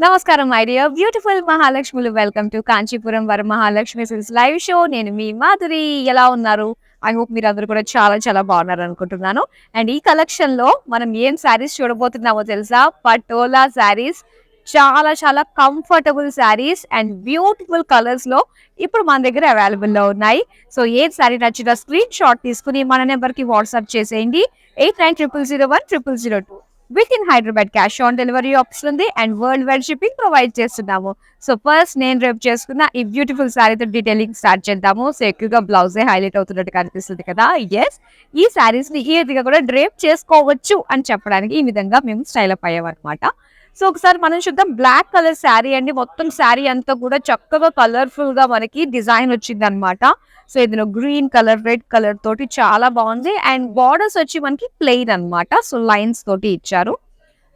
నమస్కారం my dear beautiful మహాలక్ష్ములు. Welcome to Kanchipuram Varamahalakshmi silks live show. నేను మీ మాధురి. ఎలా ఉన్నారు? ఐ హోప్ మీరందరూ కూడా చాలా చాలా బాగున్నారు అనుకుంటున్నాను. అండ్ ఈ కలెక్షన్ లో మనం ఏం శారీస్ చూడబోతున్నామో తెలుసా? పటోలా శారీస్. చాలా చాలా comfortable saris and beautiful colours లో ఇప్పుడు మన దగ్గర అవైలబుల్ లో ఉన్నాయి. సో ఏ శారీ నచ్చినా స్క్రీన్ షాట్ తీసుకుని మన నెంబర్ కి వాట్సాప్ చేసేయండి. 8900010002. With in Hyderabad cash on delivery option ఉంది and world wide shipping provide చేస్తున్నాము. సో ఫస్ట్ నేను రేపు చేసుకున్న ఈ బ్యూటిఫుల్ శారీతో డీటెయిలింగ్ స్టార్ట్ చేద్దాము. సో ఎక్కువగా బ్లౌజే హైలైట్ అవుతున్నట్టు కనిపిస్తుంది కదా. ఎస్, ఈ శారీస్ ని ఈజీగా కూడా డ్రేప్ చేసుకోవచ్చు అని చెప్పడానికి ఈ విధంగా మేము స్టైల్ అప్ అయ్యామన్నమాట. సో ఒకసారి మనం చూద్దాం. బ్లాక్ కలర్ శారీ అండి. మొత్తం శారీ అంతా కూడా చక్కగా కలర్ఫుల్ గా మనకి డిజైన్ వచ్చింది అనమాట. సో ఇందులో గ్రీన్ కలర్, రెడ్ కలర్ తోటి చాలా బాగుంది. అండ్ బార్డర్స్ వచ్చి మనకి ప్లెయిన్ అన్నమాట. సో లైన్స్ తోటి ఇచ్చారు.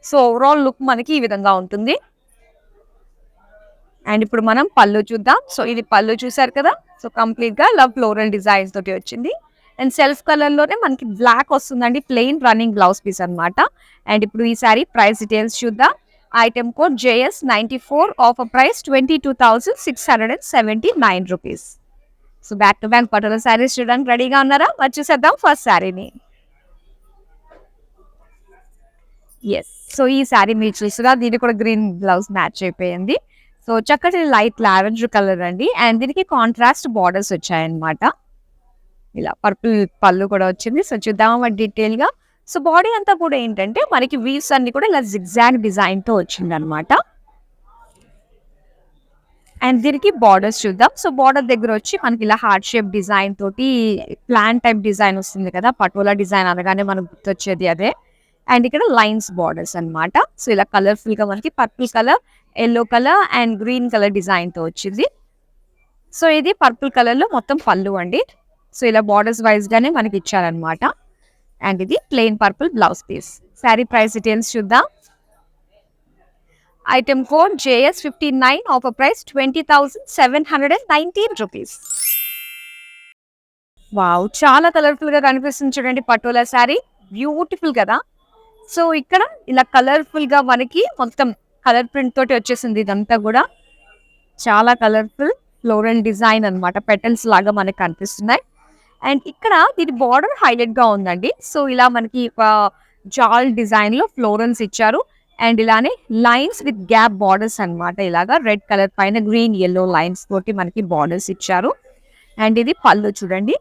సో ఓవరాల్ లుక్ మనకి ఈ విధంగా ఉంటుంది. అండ్ ఇప్పుడు మనం పళ్ళు చూద్దాం. సో ఇది పళ్ళు చూసారు కదా. సో కంప్లీట్ గా లవ్ ఫ్లోరల్ డిజైన్స్ తోటి వచ్చింది. అండ్ సెల్ఫ్ కలర్ లోనే మనకి బ్లాక్ వస్తుందండి. ప్లెయిన్ రన్నింగ్ బ్లౌజ్ పీస్ అన్నమాట. అండ్ ఇప్పుడు ఈ సారీ ప్రైస్ డీటెయిల్స్ చూద్దాం. Item code JS94, offer price 22,679 rupees. So back to back patola saris చూడడానికి రెడీగా ఉన్నారా? మరి చూసేద్దాం ఫస్ట్ శారీని. ఎస్, సో ఈ శారీ మీరు చూసినా దీనికి కూడా గ్రీన్ బ్లౌజ్ మ్యాచ్ అయిపోయింది. సో చక్కటి లైట్ లావెండర్ కలర్ అండి. అండ్ దీనికి కాంట్రాస్ట్ బార్డర్స్ వచ్చాయన్నమాట. ఇలా పర్పుల్ పళ్ళు కూడా వచ్చింది. సో చూద్దాం డీటెయిల్ గా. సో బాడీ అంతా కూడా ఏంటంటే మనకి వీవ్స్ అన్ని కూడా ఇలా జిగ్జాగ్ డిజైన్ తో వచ్చింది అనమాట. అండ్ దీనికి బార్డర్స్ చూద్దాం. సో బార్డర్ దగ్గర వచ్చి మనకి ఇలా హార్ట్ షేప్ డిజైన్ తోటి ప్లాన్ టైప్ డిజైన్ వస్తుంది కదా. పటోలా డిజైన్ అనగానే మనకు గుర్తొచ్చేది అదే. అండ్ ఇక్కడ లైన్స్ బార్డర్స్ అన్నమాట. సో ఇలా కలర్ఫుల్ గా మనకి purple colour, yellow colour and green colour design తో వచ్చింది. సో ఇది పర్పుల్ కలర్ లో మొత్తం పళ్ళు అండి. సో ఇలా బార్డర్స్ వైజ్ గానే మనకి ఇచ్చారనమాట. అండ్ ఇది plain purple blouse piece. Sari price details చూద్దాం. Item code JS59, offer price 20,719 rupees. Wow, చాలా కలర్ఫుల్ గా కనిపిస్తుంది చూడండి పటోలా శారీ. బ్యూటిఫుల్ కదా. సో ఇక్కడ ఇలా కలర్ఫుల్ గా మనకి మొత్తం కలర్ ప్రింట్ తోటి వచ్చేసింది. ఇదంతా కూడా చాలా కలర్ఫుల్ ఫ్లోరల్ డిజైన్ అన్నమాట. పెటల్స్ లాగా మనకి కనిపిస్తున్నాయి. అండ్ ఇక్కడ దీని బార్డర్ హైలైట్ గా ఉందండి. సో ఇలా మనకి జాల్ డిజైన్ లో ఫ్లోరల్స్ ఇచ్చారు. అండ్ ఇలానే లైన్స్ విత్ గ్యాప్ బార్డర్స్ అన్నమాట. ఇలాగా రెడ్ కలర్ పైన గ్రీన్ ఎల్లో లైన్స్ తోటి మనకి బార్డర్స్ ఇచ్చారు. అండ్ ఇది పళ్ళు చూడండి.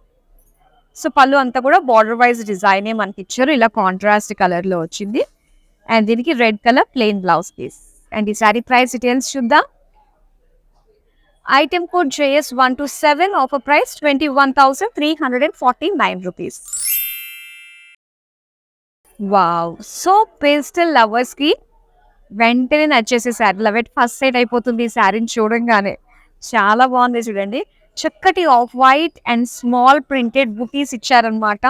సో పళ్ళు అంతా కూడా బార్డర్ వైజ్ డిజైన్ మనకి ఇచ్చారు. ఇలా కాంట్రాస్ట్ కలర్ లో వచ్చింది. అండ్ దీనికి red colour plain blouse piece. And ఈ సారీ ప్రైస్ డీటెయిల్స్ చూద్దాం. Item code JS127, offer price 21,349 rupees. Wow, so pastel lovers కి వెంటనే నచ్చేసే sari. Love at first sight అయిపోతుంది ఈ శారీని చూడంగానే. చాలా బాగుంది చూడండి. చక్కటి off white and small printed buttis ఇచ్చారనమాట.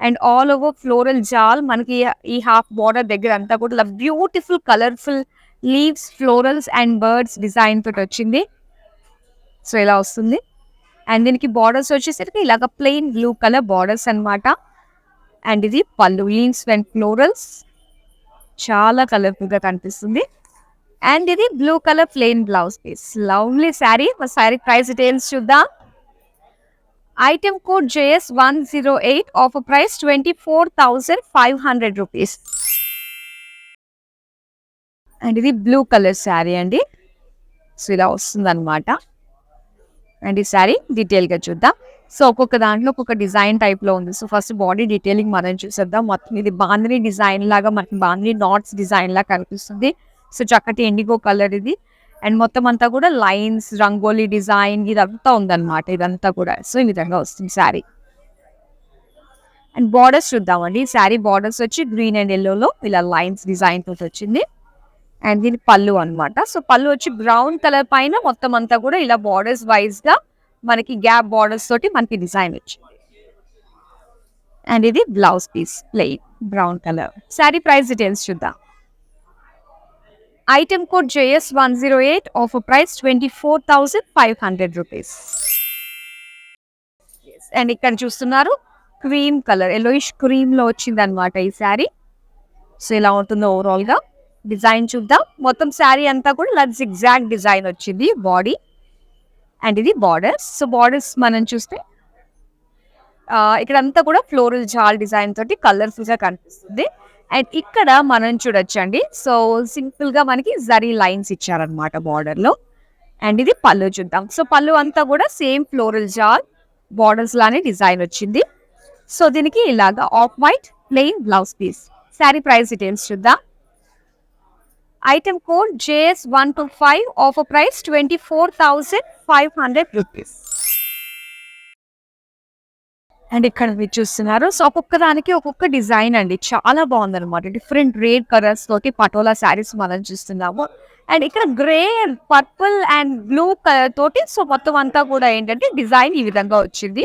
అండ్ ఆల్ ఓవర్ ఫ్లోరల్ జాల్ మనకి ఈ హాఫ్ బార్డర్ దగ్గర అంతా కూడా ఇలా beautiful colourful leaves, florals and birds design తోటి వచ్చింది. సో ఇలా వస్తుంది. అండ్ దీనికి బార్డర్స్ వచ్చేసరికి ఇలాగ ప్లెయిన్ బ్లూ కలర్ బార్డర్స్ అన్నమాట. అండ్ ఇది పళ్ళు, లీవ్స్ అండ్ ఫ్లోరల్స్ చాలా కలర్ఫుల్ గా కనిపిస్తుంది. అండ్ ఇది blue colour plain blouse piece. Lovely sari. Sari price details చూద్దాం. Item code JS108, offer price 24,500 rupees. And ఇది బ్లూ కలర్ శారీ అండి. సో ఇలా వస్తుంది అనమాట. అండ్ ఈ శారీ డీటెయిల్ గా చూద్దాం. సో ఒక్కొక్క దాంట్లో ఒక్కొక్క డిజైన్ టైప్ లో ఉంది. సో ఫస్ట్ బాడీ డీటెయిలింగ్ మనం చూసేద్దాం. మొత్తం ఇది బాందిని డిజైన్ లాగా మనకి బాందిని నాట్స్ డిజైన్ లాగా కనిపిస్తుంది. సో చక్కటి ఇండిగో కలర్ ఇది. అండ్ మొత్తం అంతా కూడా లైన్స్, రంగోలీ డిజైన్ ఇదంతా ఉందన్నమాట. ఇదంతా కూడా సో ఈ విధంగా వస్తుంది శారీ. అండ్ బార్డర్స్ చూద్దామండి. ఈ శారీ బార్డర్స్ వచ్చి గ్రీన్ అండ్ ఎల్లోలో ఇలా లైన్స్ డిజైన్ తోటి వచ్చింది. అండ్ దీని పళ్ళు అన్నమాట. సో పళ్ళు వచ్చి బ్రౌన్ కలర్ పైన మొత్తం అంతా కూడా ఇలా బార్డర్స్ వైజ్ గా మనకి గ్యాప్ బార్డర్స్ తోటి మనకి డిజైన్ వచ్చింది. అండ్ ఇది blouse piece plain brown colour. Sari price details చూద్దాం. Item code JS108, offer price 24,500 rupees. And ఇక్కడ చూస్తున్నారు క్రీమ్ కలర్, ఎల్లోయిష్ క్రీమ్ లో వచ్చింది అనమాట ఈ శారీ. సో ఇలా ఉంటుంది ఓవరాల్ గా. డిజైన్ చూద్దాం. మొత్తం శారీ అంతా కూడా ఇలా జిగ్జాగ్ డిజైన్ వచ్చింది బాడీ. అండ్ ఇది బార్డర్స్. సో బార్డర్స్ మనం చూస్తే ఇక్కడంతా కూడా ఫ్లోరల్ జాల్ డిజైన్ తోటి కలర్ఫుల్ గా కనిపిస్తుంది. అండ్ ఇక్కడ మనం చూడొచ్చండి. సో సింపుల్ గా మనకి జరీ లైన్స్ ఇచ్చారనమాట బార్డర్ లో. అండ్ ఇది పళ్ళు చూద్దాం. సో పళ్ళు అంతా కూడా సేమ్ ఫ్లోరల్ జాల్ బార్డర్స్ లానే డిజైన్ వచ్చింది. సో దీనికి ఇలాగా off white plain blouse piece. Sari price details చూద్దాం. Item code JS125, offer price 24,500 rupees. And ఇక్కడ మీరు చూస్తున్నారు. సో ఒక్కొక్క దానికి ఒక్కొక్క డిజైన్ అండి. చాలా బాగుంది అనమాట. డిఫరెంట్ రేడ్ కలర్స్ తోటి పటోలా శారీస్ మనం చూస్తున్నాము. అండ్ ఇక్కడ grey, purple and blue colour తోటి సో మొత్తం అంతా కూడా ఏంటంటే డిజైన్ ఈ విధంగా వచ్చింది.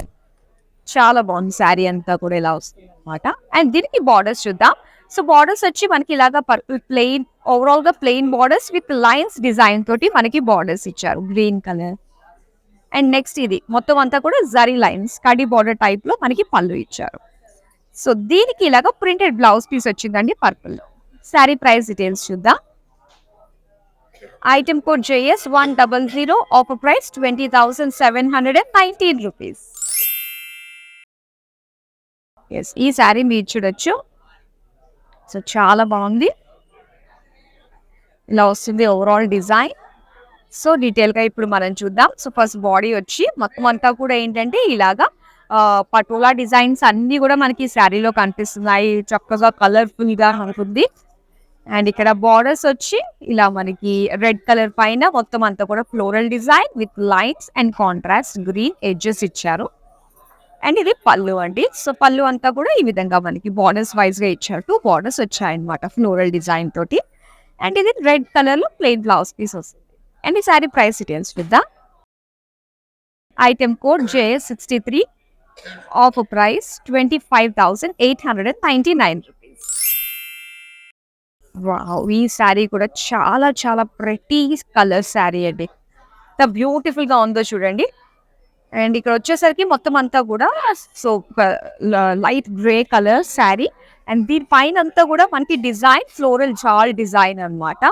చాలా బాగుంది శారీ అంతా కూడా ఇలా వస్తుంది అనమాట. అండ్ దీనికి బార్డర్స్ చూద్దాం. సో బార్డర్స్ వచ్చి మనకి ఇలాగా పర్పుల్ ప్లెయిన్, ఓవరాల్ గా plain borders with lines design తోటి మనకి బార్డర్స్ ఇచ్చారు గ్రీన్ కలర్. అండ్ నెక్స్ట్ ఇది మొత్తం అంతా కూడా జరీ లైన్స్ కడి బార్డర్ టైప్ లో మనకి పళ్ళు ఇచ్చారు. సో దీనికి ఇలాగా ప్రింటెడ్ బ్లౌజ్ పీస్ వచ్చిందండి పర్పుల్ లో. శారీ ప్రైస్ డీటెయిల్స్ చూద్దాం. Item code JS100, offer price 20,719 rupees. Yes, ఈ శారీ మీరు చూడొచ్చు. సో చాలా బాగుంది. ఇలా వస్తుంది ఓవరాల్ డిజైన్. సో డీటెయిల్గా ఇప్పుడు మనం చూద్దాం. సో ఫస్ట్ బాడీ వచ్చి మొత్తం అంతా కూడా ఏంటంటే ఇలాగా పటోలా డిజైన్స్ అన్నీ కూడా మనకి శారీలో కనిపిస్తున్నాయి. చక్కగా కలర్ఫుల్గా ఉంటుంది. అండ్ ఇక్కడ బార్డర్స్ వచ్చి ఇలా మనకి రెడ్ కలర్ పైన మొత్తం అంతా కూడా floral design with lines and contrast green edges ఇచ్చారు. అండ్ ఇది పళ్ళు అండి. సో పళ్ళు అంతా కూడా ఈ విధంగా మనకి బార్డర్స్ వైజ్గా ఇచ్చారు. 2 బార్డర్స్ వచ్చాయన్నమాట ఫ్లోరల్ డిజైన్ తోటి. అండ్ ఇది రెడ్ కలర్లో ప్లెయిన్ బ్లౌజ్ పీస్ వస్తుంది. అండ్ ఈ సారీ ప్రైస్ డీటెయిల్స్ చూద్దాం. Item code JS63, offer price 25,899 rupees. Wow, ఈ శారీ కూడా చాలా చాలా ప్రెటీ కలర్ శారీ అండి. ఎంత బ్యూటిఫుల్ గా ఉందో చూడండి. అండ్ ఇక్కడ వచ్చేసరికి మొత్తం అంతా కూడా so light grey colour sari. And దీని పైన అంతా కూడా మనకి డిజైన్ ఫ్లోరల్ జాల్ డిజైన్ అన్నమాట.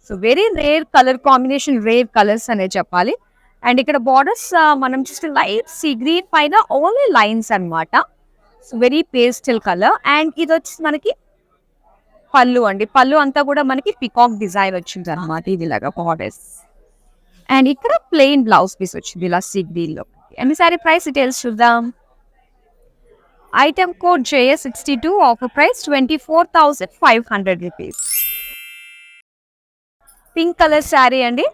So very rare colour combination, rare colours అనే చెప్పాలి. అండ్ ఇక్కడ బార్డర్స్ మనం చూస్తే లైట్ సీ గ్రీన్ పైన ఓన్లీ లైన్స్ అన్నమాట. So very pastel colour. And ఇది వచ్చి మనకి పళ్ళు అండి. పళ్ళు అంతా కూడా మనకి పికాక్ డిజైన్ వచ్చింది అనమాట. ఇది ఇలాగా బార్డర్స్. అండ్ ఇక్కడ ప్లెయిన్ బ్లౌజ్ పీస్ వచ్చింది ఇలా సీ గ్రీన్ లో. అండ్ ఈ సారీ ప్రైస్ డీటెయిల్స్ చూద్దాం. Item code JS62, offer price 24,500 rupees. Pink colour sari అండి.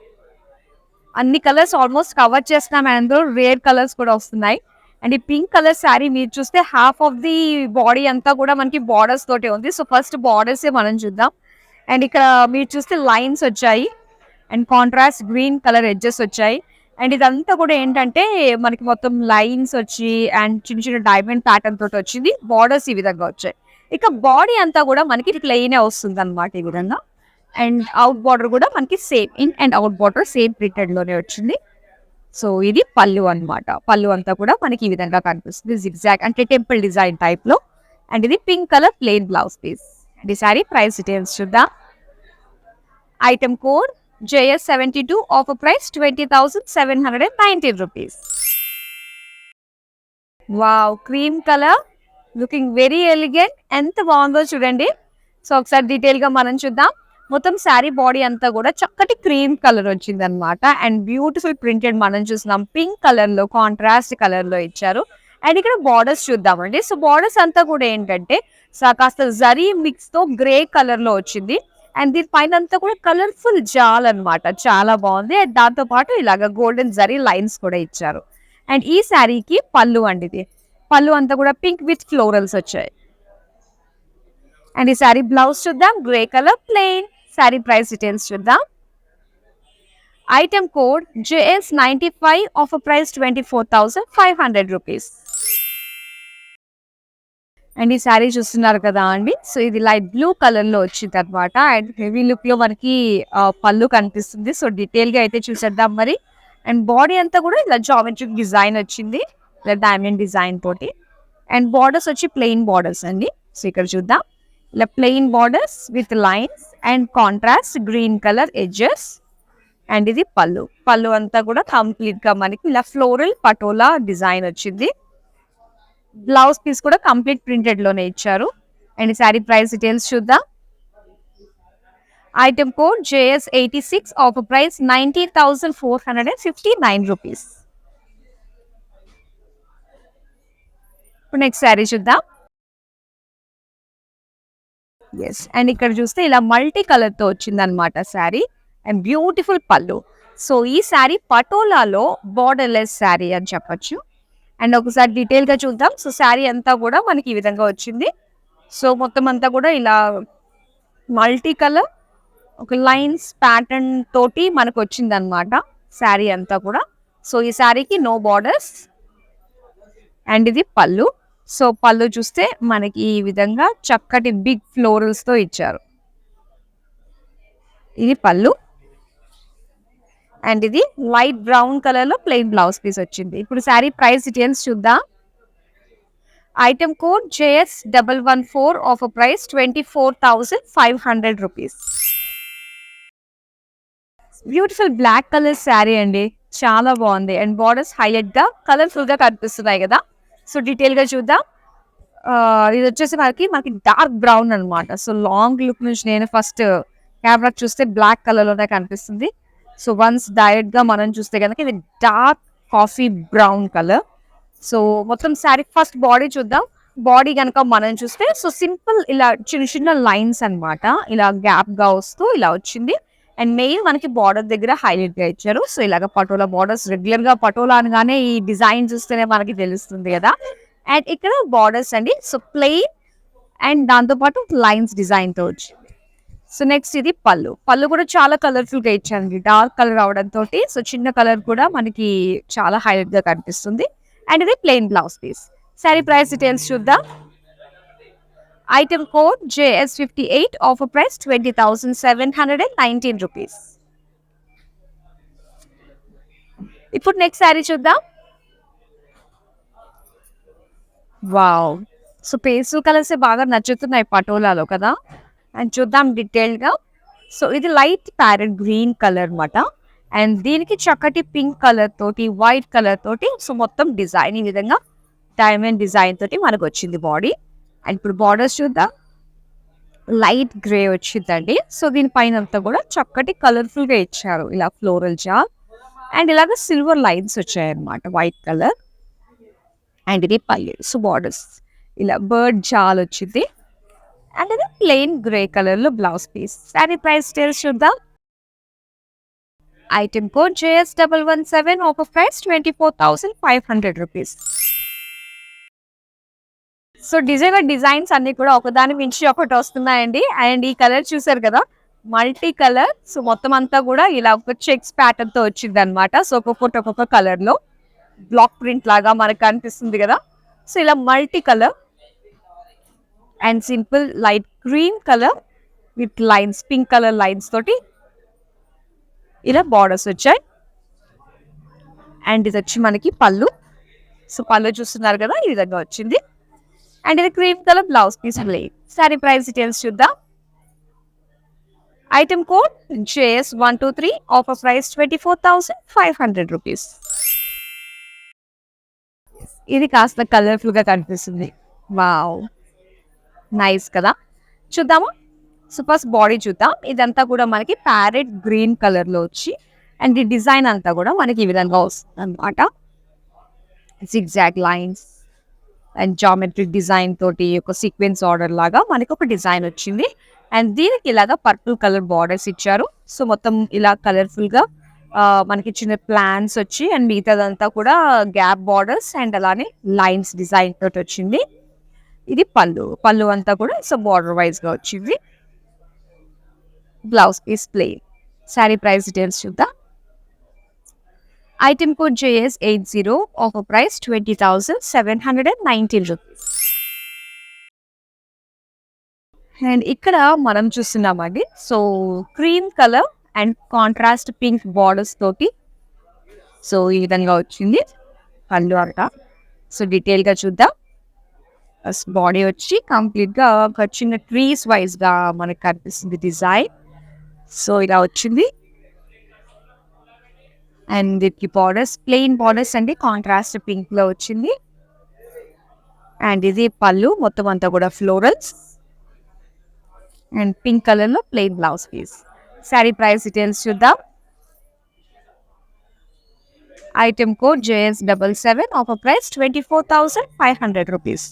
అన్ని కలర్స్ ఆల్మోస్ట్ కవర్ చేస్తున్నాం. అందులో రేర్ కలర్స్ కూడా వస్తున్నాయి. అండ్ ఈ పింక్ కలర్ శారీ మీరు చూస్తే హాఫ్ ఆఫ్ ది బాడీ అంతా కూడా మనకి బార్డర్స్ తోటే ఉంది. సో ఫస్ట్ బార్డర్సే మనం చూద్దాం. అండ్ ఇక్కడ మీరు చూస్తే లైన్స్ వచ్చాయి and contrast green colour edges వచ్చాయి. అండ్ ఇదంతా కూడా ఏంటంటే మనకి మొత్తం లైన్స్ వచ్చి అండ్ చిన్న చిన్న డైమండ్ ప్యాటర్న్ తోటి వచ్చింది. బార్డర్స్ ఈ విధంగా వచ్చాయి. ఇక బాడీ అంతా కూడా మనకి ప్లెయిన్ వస్తుంది అనమాట ఈ విధంగా. అండ్ అవుట్ బార్డర్ కూడా మనకి same, in and out border same printed లోనే వచ్చింది. సో ఇది పళ్ళు అన్నమాట. పళ్ళు అంతా కూడా మనకి ఈ విధంగా కనిపిస్తుంది జిగ్జాగ్ అంటే టెంపుల్ డిజైన్ టైప్ లో. అండ్ ఇది pink colour plain blouse piece. And ఈ సారీ ప్రైస్ డీటెయిల్స్ చూద్దాం. Item code JS72, offer price 20,719 rupees. Wow, cream colour looking very elegant. ఎంత బాగుందో చూడండి. సో ఒకసారి డీటెయిల్ గా మనం చూద్దాం. మొత్తం శారీ బాడీ అంతా కూడా చక్కటి క్రీమ్ కలర్ వచ్చింది అనమాట. అండ్ బ్యూటిఫుల్ ప్రింటెడ్ మనం చూస్తున్నాం. పింక్ కలర్ లో కాంట్రాస్ట్ కలర్ లో ఇచ్చారు. అండ్ ఇక్కడ బార్డర్స్ చూద్దామండి. సో బార్డర్స్ అంతా కూడా ఏంటంటే కాస్త జరీ మిక్స్ తో గ్రే కలర్ లో వచ్చింది. అండ్ దీని పైన అంతా కూడా కలర్ఫుల్ జాల్ అన్నమాట. చాలా బాగుంది. అండ్ దాంతో పాటు ఇలాగ గోల్డెన్ జరీ లైన్స్ కూడా ఇచ్చారు. అండ్ ఈ శారీకి పళ్ళు అండి. ఇది పళ్ళు అంతా కూడా పింక్ విత్ ఫ్లోరల్స్ వచ్చాయి. అండ్ ఈ శారీ బ్లౌజ్ చూద్దాం. Grey colour plain. Sari price details చూద్దాం. Item code JS95, offer price 24,500 rupees. And ఈ శారీ చూస్తున్నారు కదా అండి. సో ఇది లైట్ బ్లూ కలర్ లో వచ్చింది అనమాట. అండ్ హెవీ లుక్ లో మనకి పళ్ళు కనిపిస్తుంది. సో డీటెయిల్ గా అయితే చూసేద్దాం మరి. అండ్ బాడీ అంతా కూడా ఇలా జామెట్రిక్ డిజైన్ వచ్చింది, ఇలా డైమండ్ డిజైన్ తోటి. అండ్ బార్డర్స్ వచ్చి ప్లెయిన్ బార్డర్స్ అండి. సో ఇక్కడ చూద్దాం. ఇలా plain borders with lines and contrast green colour edges. And ఇది పళ్ళు. పళ్ళు అంతా కూడా కంప్లీట్ గా మనకి ఇలా ఫ్లోరల్ పటోలా డిజైన్ వచ్చింది. బ్లౌజ్ పీస్ కూడా కంప్లీట్ ప్రింటెడ్ లోనే ఇచ్చారు. అండ్ శారీ ప్రైస్ డీటెయిల్స్ చూద్దాం. Item code JS86, offer price 19,459 rupees. ఇప్పుడు నెక్స్ట్ శారీ చూద్దాం. ఎస్, అండ్ ఇక్కడ చూస్తే ఇలా మల్టీ కలర్ తో వచ్చింది అనమాట శారీ. అండ్ బ్యూటిఫుల్ పళ్ళు. సో ఈ శారీ పటోలాలో బార్డర్లెస్ శారీ అని చెప్పొచ్చు. అండ్ ఒకసారి డీటెయిల్ గా చూద్దాం. సో శారీ అంతా కూడా మనకి ఈ విధంగా వచ్చింది. సో మొత్తం అంతా కూడా ఇలా మల్టీ కలర్ ఒక లైన్స్ ప్యాటర్న్ తోటి మనకు వచ్చింది అనమాట శారీ అంతా కూడా. సో ఈ శారీకి నో బార్డర్స్. అండ్ ఇది పళ్ళు. సో పళ్ళు చూస్తే మనకి ఈ విధంగా చక్కటి బిగ్ ఫ్లోరల్స్ తో ఇచ్చారు. ఇది పళ్ళు. అండ్ ఇది లైట్ బ్రౌన్ కలర్ లో ప్లెయిన్ బ్లౌజ్ పీస్ వచ్చింది. ఇప్పుడు శారీ ప్రైస్ డీటెయిల్స్ చూద్దాం. Item code JS114, offer price 24,500 rupees. Beautiful black colour sari అండి, చాలా బాగుంది. అండ్ బార్డర్స్ హైలైట్ గా కలర్ఫుల్ గా కనిపిస్తున్నాయి కదా. సో డీటెయిల్ గా చూద్దాం. ఇది వచ్చేసి మనకి డార్క్ బ్రౌన్ అనమాట. సో లాంగ్ లుక్ నుంచి నేను ఫస్ట్ కెమెరా చూస్తే బ్లాక్ కలర్ లోనే కనిపిస్తుంది. సో వన్స్ డైరెక్ట్ గా మనం చూస్తే కనుక ఇది dark coffee brown colour. So మొత్తం శారీ ఫస్ట్ బాడీ చూద్దాం. బాడీ కనుక మనం చూస్తే సో సింపుల్ ఇలా చిన్న చిన్న లైన్స్ అనమాట, ఇలా గ్యాప్ గా వస్తూ ఇలా వచ్చింది. అండ్ మెయిన్ మనకి బార్డర్ దగ్గర హైలైట్ గా ఇచ్చారు. సో ఇలాగ పటోలా బార్డర్స్, రెగ్యులర్ గా పటోలా అనగానే ఈ డిజైన్ చూస్తేనే మనకి తెలుస్తుంది కదా. అండ్ ఇక్కడ బార్డర్స్ అండి, సో ప్లెయిన్ అండ్ దాంతో పాటు లైన్స్ డిజైన్ తో వచ్చింది. సో నెక్స్ట్ ఇది పళ్ళు. పళ్ళు కూడా చాలా కలర్ఫుల్ గా ఇచ్చారండి, డార్క్ కలర్ అవడంతో. సో చిన్న కలర్ కూడా మనకి చాలా హైలైట్ గా కనిపిస్తుంది. అండ్ ఇది plain blouse piece. Sari price details చూద్దాం. Item code JS58, offer price 20,719 rupees. ఇప్పుడు నెక్స్ట్ శారీ చూద్దాం. వావ్, సో పేస్టల్ కలర్స్ బాగా నచ్చుతున్నాయి పటోలాలో కదా. అండ్ చూద్దాం డీటెయిల్ గా. సో ఇది లైట్ ప్యారెట్ గ్రీన్ కలర్ అనమాట. అండ్ దీనికి చక్కటి పింక్ కలర్ తోటి, వైట్ కలర్ తోటి, సో మొత్తం డిజైన్ ఈ విధంగా డైమండ్ డిజైన్ తోటి మనకు వచ్చింది బాడీ. అండ్ ఇప్పుడు బార్డర్స్ చూద్దాం. లైట్ గ్రే వచ్చిందండి. సో దీనిపైన అంతా కూడా చక్కటి కలర్ఫుల్ గా ఇచ్చారు, ఇలా ఫ్లోరల్ జార్. అండ్ ఇలాగ సిల్వర్ లైన్స్ వచ్చాయి అనమాట, వైట్ కలర్. అండ్ ఇది పల్లి. సో బార్డర్స్ ఇలా బర్డ్ జాల్ వచ్చింది. అండ్ ఇది ప్లెయిన్ గ్రే కలర్ లో blouse piece. Sari price details చూద్దాం. Item code JS117, offer price 24,500 rupees. So designs అన్ని కూడా ఒకదాని మించి ఒకటి వస్తున్నాయండి. అండ్ ఈ కలర్ చూసారు కదా, మల్టీ కలర్. సో మొత్తం అంతా కూడా ఇలా ఒక చెక్స్ ప్యాటర్న్ తో వచ్చింది అనమాట. సో ఒక్కొక్క కలర్ లో బ్లాక్ ప్రింట్ లాగా మనకు కనిపిస్తుంది కదా. సో ఇలా multi colour and simple light cream colour with lines, pink colour lines తోటి ఇలా బార్డర్స్ వచ్చాయి. అండ్ ఇది వచ్చి మనకి పళ్ళు. సో పళ్ళు చూస్తున్నారు కదా, ఈ విధంగా వచ్చింది. అండ్ ఇది cream colour blouse piece. Sari price details చూద్దాం. Item code JS123, offer price 24,500 rupees. ఇది కాస్త కలర్ఫుల్ గా కనిపిస్తుంది. వావ్, నైస్ కదా. చూద్దామా. సో ఫస్ట్ బాడీ చూద్దాం. ఇదంతా కూడా మనకి ప్యారెట్ గ్రీన్ కలర్ లో వచ్చి, అండ్ ఈ డిజైన్ అంతా కూడా మనకి ఈ విధంగా వస్తుంది అనమాట. Zigzag lines and geometric design తోటి ఒక సీక్వెన్స్ ఆర్డర్ లాగా మనకి ఒక డిజైన్ వచ్చింది. అండ్ దీనికి ఇలాగా పర్పుల్ కలర్ బార్డర్స్ ఇచ్చారు. సో మొత్తం ఇలా కలర్ఫుల్ గా మనకి చిన్న ప్లాన్స్ వచ్చి, అండ్ మిగతాదంతా కూడా గ్యాప్ బార్డర్స్ అండ్ అలానే లైన్స్ డిజైన్ తోటి వచ్చింది. ఇది పళ్ళు అంతా కూడా సో బార్డర్ వైజ్ గా వచ్చింది. Blouse piece plain. Sari price details చూద్దాం. Item code JS80, offer price 20,719 rupees. And ఇక్కడ మనం చూస్తున్నామండి, so cream colour and contrast pink borders తోటి సో ఈ విధంగా వచ్చింది పళ్ళు అంట. సో డీటెయిల్ గా చూద్దాం. బాడీ వచ్చి కంప్లీట్ గా ఒక చిన్న ట్రీస్ వైజ్ గా మనకు కనిపిస్తుంది డిజైన్. సో ఇలా వచ్చింది. అండ్ దీనికి బార్డర్స్ ప్లెయిన్ బార్డర్స్ అండి, కాంట్రాస్ట్ పింక్ లో వచ్చింది. అండ్ ఇది పళ్ళు మొత్తం అంతా కూడా ఫ్లోరల్స్ అండ్ పింక్ కలర్ లో plain blouse piece. Sari price details చూద్దాం. Item code JS77, offer price 24,500 rupees.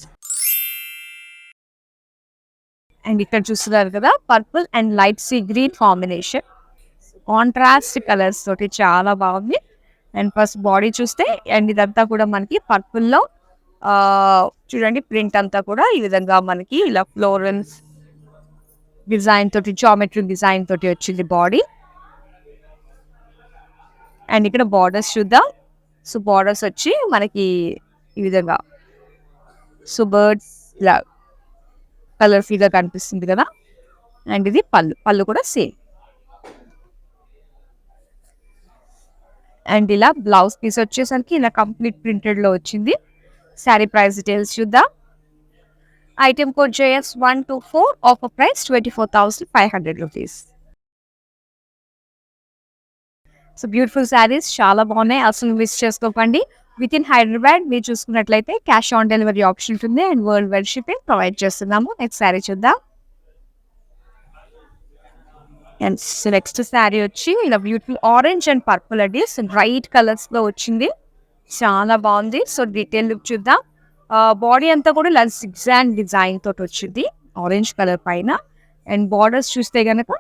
And ఇక్కడ చూస్తున్నారు కదా purple and light sea green combination, contrast colours తోటి చాలా బాగుంది. అండ్ ఫస్ట్ బాడీ చూస్తే అండ్ ఇదంతా కూడా మనకి పర్పుల్లో చూడండి ప్రింట్ అంతా కూడా ఈ విధంగా మనకి ఇలా ఫ్లోరల్స్ డిజైన్ తోటి, జామెట్రిక్ డిజైన్ తోటి వచ్చింది బాడీ. అండ్ ఇక్కడ బార్డర్స్ చూద్దాం. సో బార్డర్స్ వచ్చి మనకి ఈ విధంగా సో బర్డ్స్ ఇలా కలర్ఫుల్ గా కనిపిస్తుంది కదా. అండ్ ఇది పళ్ళు కూడా సేమ్. అండ్ ఇలా బ్లౌజ్ పీస్ వచ్చేసరికి ఇలా కంప్లీట్ ప్రింటెడ్ లో వచ్చింది. శారీ ప్రైస్ డీటెయిల్స్ చూద్దాం. Item code JS124, offer price 24,500 rupees. So beautiful saris చాలా బాగున్నాయి, అసలు మిస్ చేసుకోకండి. విత్ ఇన్ హైదరాబాద్ మీరు చూసుకున్నట్లయితే క్యాష్ ఆన్ డెలివరీ ఆప్షన్ ఉంటుంది and world wide shipping provide చేస్తున్నాము. నెక్స్ట్ శారీ చూద్దాం. అండ్ నెక్స్ట్ శారీ వచ్చి ఇలా బ్యూటిఫుల్ ఆరెంజ్ అండ్ పర్పుల్ అండి, సో బ్రైట్ కలర్స్ లో వచ్చింది, చాలా బాగుంది. సో డీటెయిల్ లుక్ చూద్దాం. బాడీ అంతా కూడా ఇలా సిగ్జాగ్ డిజైన్ తోటి వచ్చింది ఆరెంజ్ కలర్ పైన. అండ్ బార్డర్స్ చూస్తే కనుక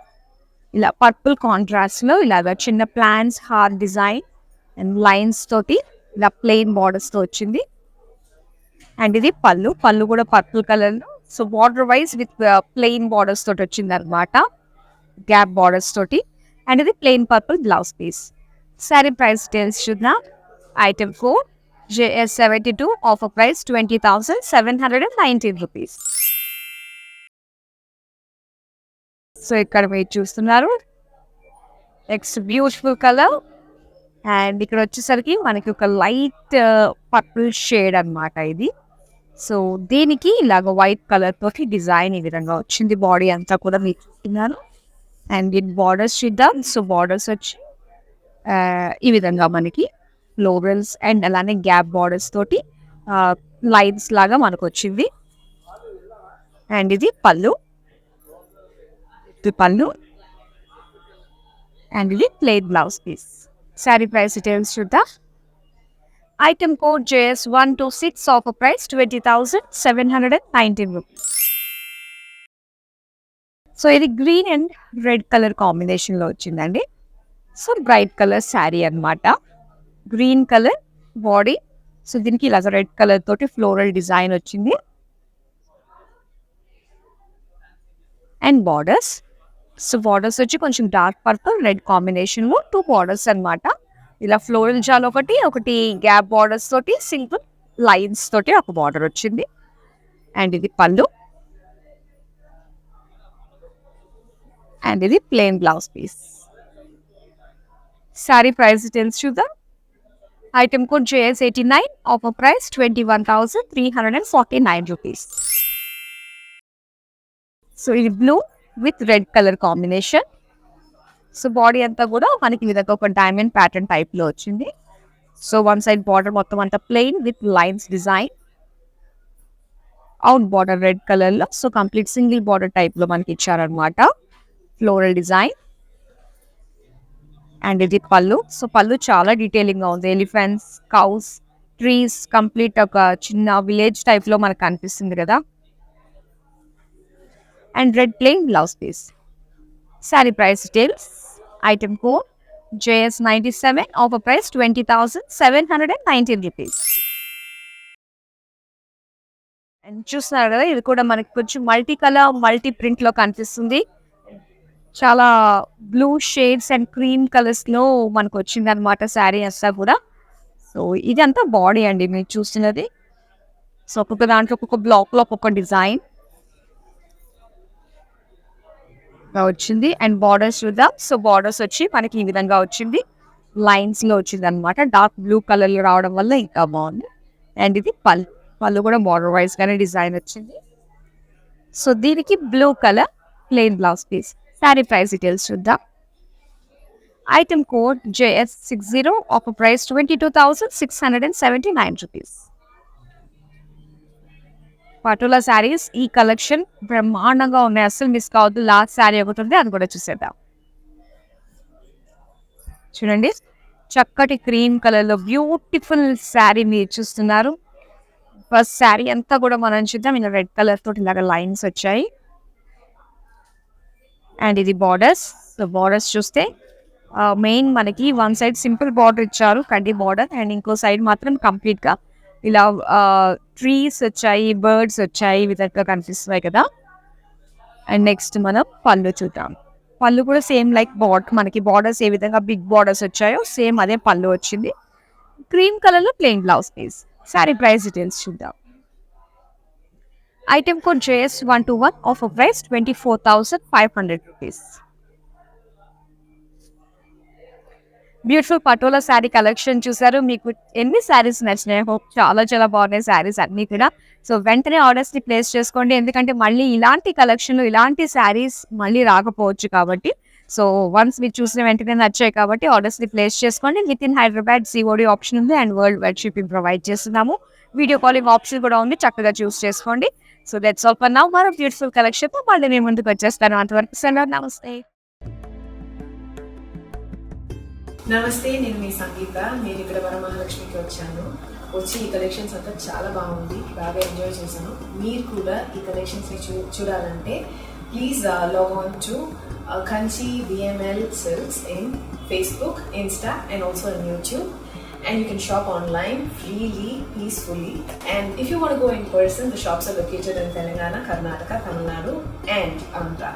ఇలా పర్పుల్ కాంట్రాస్ట్ లో ఇలాగా చిన్న plants heart design and lines తోటి ఇలా ప్లెయిన్ బార్డర్స్ తో వచ్చింది. అండ్ ఇది పళ్ళు కూడా పర్పుల్ కలర్ లో, so border wise with plain borders తోటి వచ్చింది అనమాట, గ్యాప్ బార్డర్స్ తోటి. అండ్ ఇది plain purple blouse piece. Sari price details చూద్దాం. Item code JS72, offer price 20,719 rupees. So ఇక్కడ మీరు చూస్తున్నారు నెక్స్ట్ బ్యూటిఫుల్ కలర్. అండ్ ఇక్కడ వచ్చేసరికి మనకి ఒక లైట్ పర్పుల్ షేడ్ అనమాట ఇది. సో దీనికి ఇలాగ వైట్ కలర్ తోటి డిజైన్ ఈ విధంగా వచ్చింది, బాడీ అంతా కూడా మీరు చూస్తున్నారు. అండ్ ఇది బార్డర్స్ చూద్దాం. సో బార్డర్స్ వచ్చి ఈ విధంగా మనకి ఫ్లోరల్స్ అండ్ అలానే గ్యాప్ బార్డర్స్ తోటి లైన్స్ లాగా మనకు వచ్చింది. అండ్ ఇది పళ్ళు అండ్ ఇది plain blouse piece. Sari price details చూద్దాం. Item code JS126, offer price 20,719 rupees. So ఇది green and red colour combination లో వచ్చిందండి. సో బ్రైట్ కలర్ శారీ అనమాట, గ్రీన్ కలర్ బాడీ. సో దీనికి ఇలా రెడ్ కలర్ తోటి ఫ్లోరల్ డిజైన్ వచ్చింది. అండ్ బార్డర్స్, సో బార్డర్స్ వచ్చి కొంచెం డార్క్ పర్పుల్ రెడ్ కాంబినేషన్ లో 2 బార్డర్స్ అనమాట. ఇలా ఫ్లోరల్ జాల్ ఒకటి గ్యాప్ బార్డర్స్ తోటి సింపుల్ లైన్స్ తోటి ఒక బార్డర్ వచ్చింది. అండ్ ఇది పళ్ళు అండ్ ఇది plain blouse piece. Sari price details చూద్దాం. Item code JS89, offer price 21,349 rupees. So ఇది blue with red colour combination. So body అంతా కూడా మనకి విధంగా ఒక డైమండ్ ప్యాటర్న్ టైప్ లో వచ్చింది. సో వన్ సైడ్ బార్డర్ మొత్తం అంతా plain with lines design, out border red colour లో. So complete single border type లో మనకి ఇచ్చారనమాట, ఫ్లోరల్ డిజైన్. అండ్ ఇది పళ్ళు. సో పళ్ళు చాలా డీటెయిలింగ్ గా ఉంది, ఎలిఫెంట్స్, కౌస్, ట్రీస్, కంప్లీట్ ఒక చిన్న విలేజ్ టైప్ లో మనకు కనిపిస్తుంది కదా. And red plain blouse piece. Sari price details. Item code JS97, offer price 20,719 rupees. And చూస్తున్నారు కదా ఇది కూడా మనకి కొంచెం మల్టీ కలర్ మల్టీ ప్రింట్ లో కనిపిస్తుంది, చాలా blue shades and cream colours లో మనకు వచ్చింది అనమాట శారీ అంతా కూడా. సో ఇది అంతా బాడీ అండి మీరు చూస్తున్నది. సో ఒక్కొక్క దాంట్లో ఒక్కొక్క బ్లాక్ లో ఒక్కొక్క డిజైన్ వచ్చింది. అండ్ బార్డర్స్ చూద్దాం. సో బార్డర్స్ వచ్చి మనకి ఈ విధంగా వచ్చింది, లైన్స్ లో వచ్చింది అనమాట, డార్క్ బ్లూ కలర్ లో రావడం వల్ల ఇంకా బాగుంది. అండ్ ఇది పళ్ళు. వాళ్ళు కూడా బార్డర్ వైజ్ గానే డిజైన్ వచ్చింది. సో దీనికి blue colour plain blouse piece. Sari price details చూద్దాం. Item code JS60, offer price 22,679 rupees. Patola saris ఈ కలెక్షన్ బ్రహ్మాండంగా ఉన్నాయి, అస్సలు మిస్ కావద్దు. లాస్ట్ శారీ ఒకటి ఉంది, అది కూడా చూసేద్దాం. చూడండి, చక్కటి క్రీమ్ కలర్ లో బ్యూటిఫుల్ శారీ మీరు చూస్తున్నారు. ఫస్ట్ శారీ అంతా కూడా మనం చూద్దాం. ఇలా రెడ్ కలర్ తోటి ఇలాగ లైన్స్ వచ్చాయి. అండ్ ఇది బార్డర్స్. సో బార్డర్స్ చూస్తే మెయిన్ మనకి వన్ సైడ్ సింపుల్ బార్డర్ ఇచ్చారు, కడ్డీ బార్డర్. అండ్ ఇంకో సైడ్ మాత్రం కంప్లీట్ గా ఇలా ట్రీస్ వచ్చాయి, బర్డ్స్ వచ్చాయి, విధంగా కనిపిస్తున్నాయి కదా. అండ్ నెక్స్ట్ మనం పళ్ళు చూద్దాం. పళ్ళు కూడా సేమ్ లైక్ మనకి బార్డర్స్ ఏ విధంగా బిగ్ బార్డర్స్ వచ్చాయో సేమ్ అదే పళ్ళు వచ్చింది. క్రీమ్ కలర్ లో plain blouse piece. Sari price details చూద్దాం. Item code JS121, offer price 24,500 rupees. Beautiful patola sari collection చూసారు. మీకు ఎన్ని శారీస్ నచ్చినాయి? హోప్ చాలా చాలా బాగున్నాయి శారీస్ అన్నీ కూడా. సో వెంటనే ఆర్డర్స్ని ప్లేస్ చేసుకోండి, ఎందుకంటే మళ్ళీ ఇలాంటి కలెక్షన్లు ఇలాంటి శారీస్ మళ్ళీ రాకపోవచ్చు కాబట్టి. సో వన్స్ మీరు చూసిన వెంటనే నచ్చాయి కాబట్టి ఆర్డర్స్ని ప్లేస్ చేసుకోండి. With in Hyderabad COD option ఉంది and world wide shipping provide చేస్తున్నాము. వీడియో కాలింగ్ ఆప్షన్ కూడా ఉంది, చక్కగా చూస్ చేసుకోండి. So that's all for now. మరో బ్యూటిఫుల్ కలెక్షన్తో మళ్ళీ నేను ముందుకు వచ్చేస్తాను. అంతవరకు సెలవు, నమస్తే. నమస్తే, నేను మీ సంగీత. నేను ఇక్కడ వరమహాలక్ష్మికి వచ్చి ఈ కలెక్షన్స్ అంతా చాలా బాగుంది, బాగా ఎంజాయ్ చేశాను. మీరు కూడా ఈ కలెక్షన్స్ని చూడాలంటే please log on to Kanchi VML Silks in Facebook, Insta and also on YouTube. And you can shop online freely, peacefully. And if you want to go in person, the shops are located in Telangana, Karnataka, Tamil Nadu and Andhra.